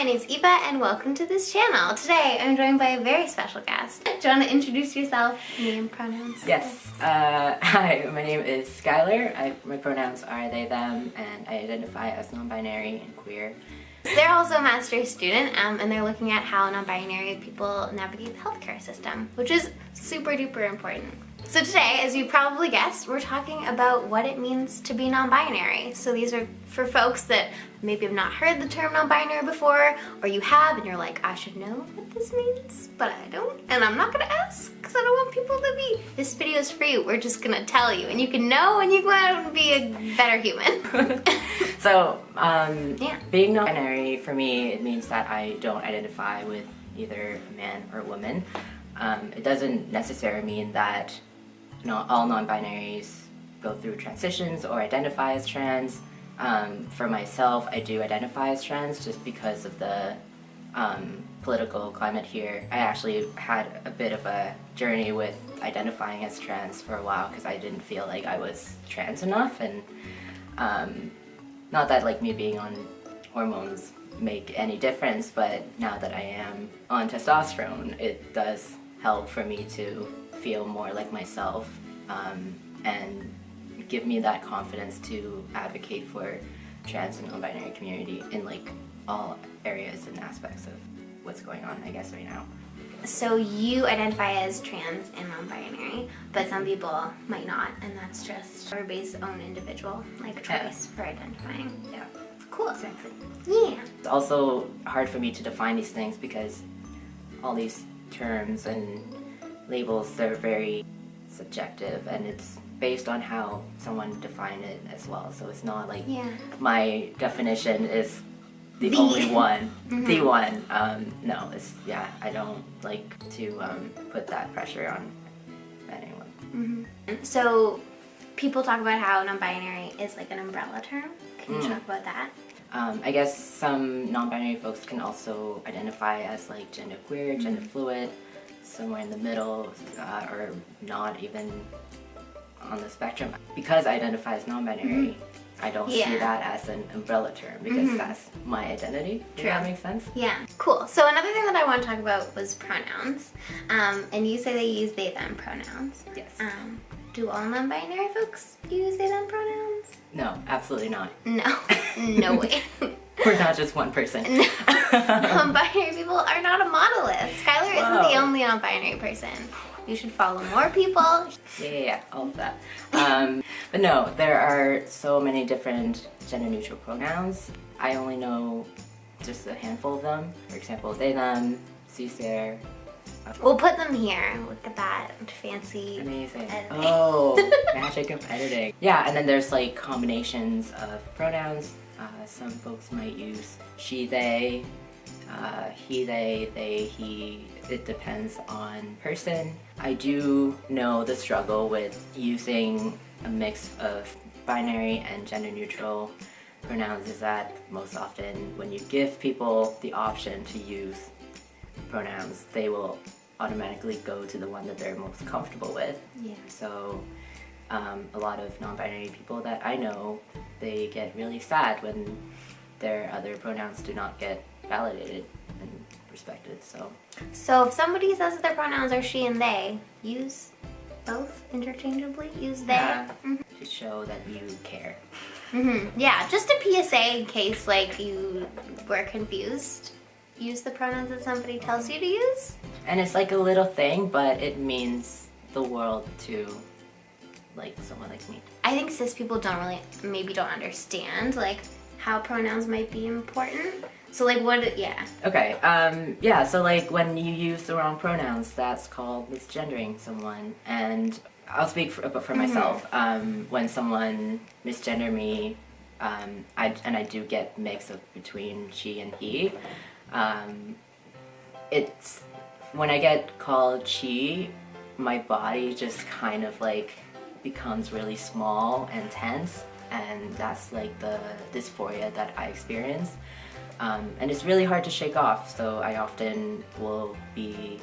my name's Eva and welcome to this channel. Today I'm joined by a very special guest. Do you want to introduce yourself, name, pronouns? Yes. Hi, my name is Skylar. My pronouns are they, them, and I identify as non-binary and queer. They're also a master's student and they're looking at how non-binary people navigate the healthcare system, which is super duper important. So today, as you probably guessed, we're talking about what it means to be non-binary. So these are for folks that maybe have not heard the term non-binary before, or you have and you're like, I should know what this means, but I don't, and I'm not gonna ask because I don't want people to be. This video is for you. We're just gonna tell you, and you can know and you go out and be a better human. So, being non-binary for me, it means that I don't identify with either a man or a woman. It doesn't necessarily mean that all non-binaries go through transitions or identify as trans. For myself, I do identify as trans just because of the political climate here. I actually had a bit of a journey with identifying as trans for a while because I didn't feel like I was trans enough, and not that like me being on hormones make any difference, but now that I am on testosterone, it does help for me to feel more like myself and give me that confidence to advocate for trans and non-binary community in like all areas and aspects of what's going on, I guess, right now. So you identify as trans and non-binary, but some people might not, and that's just everybody's own individual choice for identifying. Yeah. Cool. Exactly. Yeah. It's also hard for me to define these things because all these terms and labels, they're very subjective, and it's based on how someone defined it as well. So it's not like my definition is the only one, the one. No, I don't like to put that pressure on anyone. So people talk about how non-binary is like an umbrella term. Can you talk about that? I guess some non-binary folks can also identify as like genderqueer, gender fluid, somewhere in the middle, or not even on the spectrum. Because I identify as non-binary, I don't see that as an umbrella term because that's my identity. Does that make sense? Yeah. Cool. So another thing that I want to talk about was pronouns. And you say they use they, them pronouns. Yes. Do all non-binary folks use they, them pronouns? No, absolutely not. No. No way. We're not just one person. Non-binary people are not a monolith. Skylar isn't the only non-binary person. You should follow more people. Yeah, all of that. But no, there are so many different gender-neutral pronouns. I only know just a handful of them. For example, they, them, she's, there. We'll put them here. Look at that fancy Amazing. editing. Oh, magic of editing. Yeah, and then there's like combinations of pronouns. Some folks might use she, they, he, they, he. It depends on person. I do know the struggle with using a mix of binary and gender neutral pronouns is that most often when you give people the option to use pronouns, they will automatically go to the one that they're most comfortable with. Yeah. So a lot of non-binary people that I know, they get really sad when their other pronouns do not get validated and respected. So if somebody says that their pronouns are she and they, use both interchangeably. Use they. To show that you care. Yeah, just a PSA in case like you were confused. Use the pronouns that somebody tells you to use. And it's like a little thing, but it means the world to like someone like me. I think cis people don't understand like how pronouns might be important. So like what, Okay, so like when you use the wrong pronouns, that's called misgendering someone. And I'll speak for myself. When someone misgender me, I do get mix of between she and he. It's when I get called she, my body just kind of like becomes really small and tense, and that's like the dysphoria that I experience. And it's really hard to shake off, so I often will be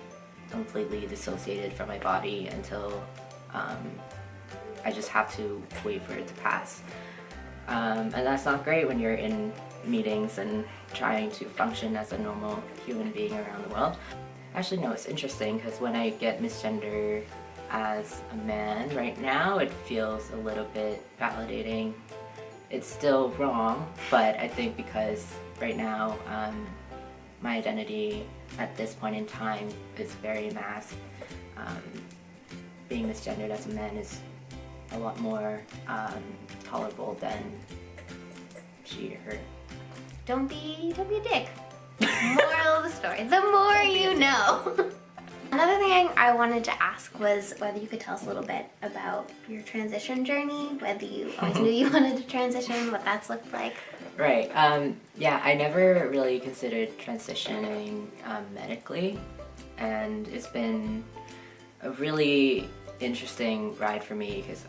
completely dissociated from my body until I just have to wait for it to pass. And that's not great when you're in meetings and trying to function as a normal human being around the world. Actually, no, it's interesting because when I get misgendered as a man right now, it feels a little bit validating. It's still wrong, but I think because right now my identity at this point in time is very masked. Being misgendered as a man is a lot more tolerable than she or her. Don't be a dick. Moral of the story, the more you know. Another thing I wanted to ask was whether you could tell us a little bit about your transition journey, whether you always knew you wanted to transition, what that's looked like. Right. Yeah, I never really considered transitioning medically, and it's been a really interesting ride for me because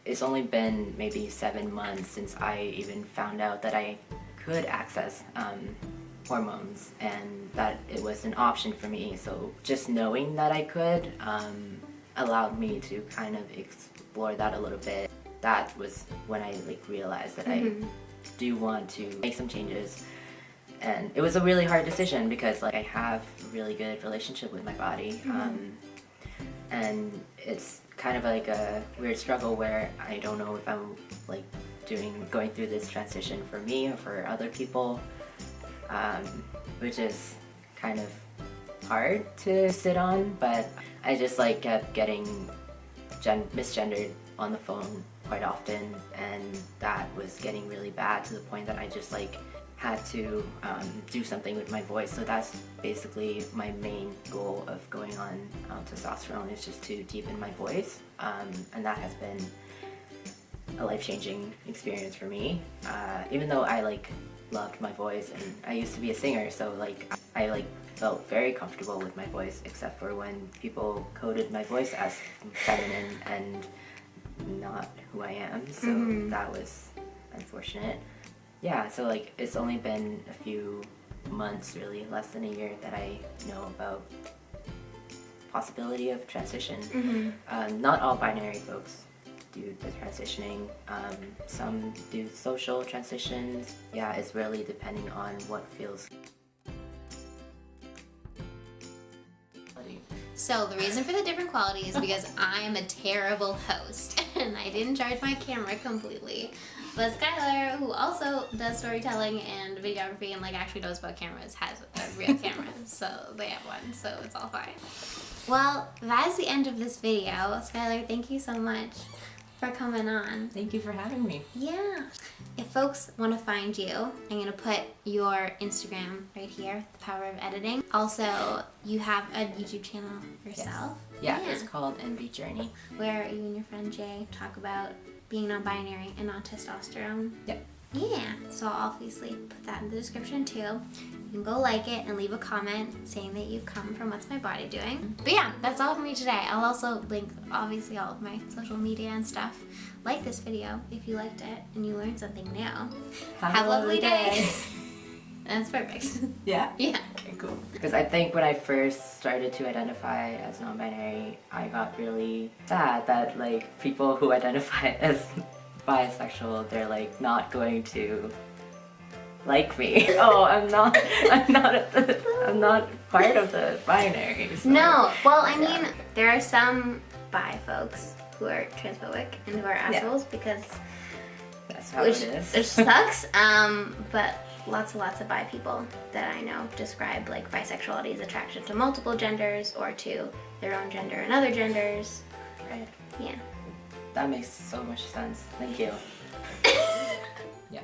it's only been maybe 7 months since I even found out that I could access hormones and that it was an option for me. So just knowing that I could allowed me to kind of explore that a little bit. That was when I realized that I do want to make some changes. And it was a really hard decision because I have a really good relationship with my body. And it's kind of like a weird struggle where I don't know if I'm going through this transition for me or for other people, which is kind of hard to sit on, but I just kept getting misgendered on the phone quite often, and that was getting really bad to the point that I just had to do something with my voice. So that's basically my main goal of going on testosterone, is just to deepen my voice, and that has been a life-changing experience for me. Even though I loved my voice, and I used to be a singer, so I felt very comfortable with my voice, except for when people coded my voice as feminine and not who I am. So that was unfortunate. Yeah, so it's only been a few months, really less than a year, that I know about possibility of transition. Not all binary folks do the transitioning. Some do social transitions. Yeah, it's really depending on what feels. So the reason for the different quality is because I'm a terrible host and I didn't charge my camera completely. But Skylar, who also does storytelling and videography and actually knows about cameras, has a real camera. So they have one, so it's all fine. Well, that's the end of this video. Skylar, thank you so much for coming on. Thank you for having me. Yeah. If folks want to find you, I'm going to put your Instagram right here, The Power of Editing. Also, you have a YouTube channel yourself. Yes. Yeah, it's called NB Journey. Where you and your friend Jay talk about being non-binary and on testosterone. Yep. Yeah, so I'll obviously put that in the description too. You can go like it and leave a comment saying that you've come from What's My Body Doing. But yeah, that's all for me today. I'll also link obviously all of my social media and stuff. Like this video if you liked it and you learned something new. Have a lovely day. That's perfect. Yeah? Yeah. Okay, cool. Because I think when I first started to identify as non-binary, I got really sad that people who identify as bisexual, they're not going to like me. Oh, I'm not part of the binary. So. No, well, I mean, there are some bi folks who are transphobic and who are assholes because that's how it is. Which sucks. But lots of bi people that I know describe bisexuality as attraction to multiple genders or to their own gender and other genders. Right. Yeah. That makes so much sense. Thank you. Yeah.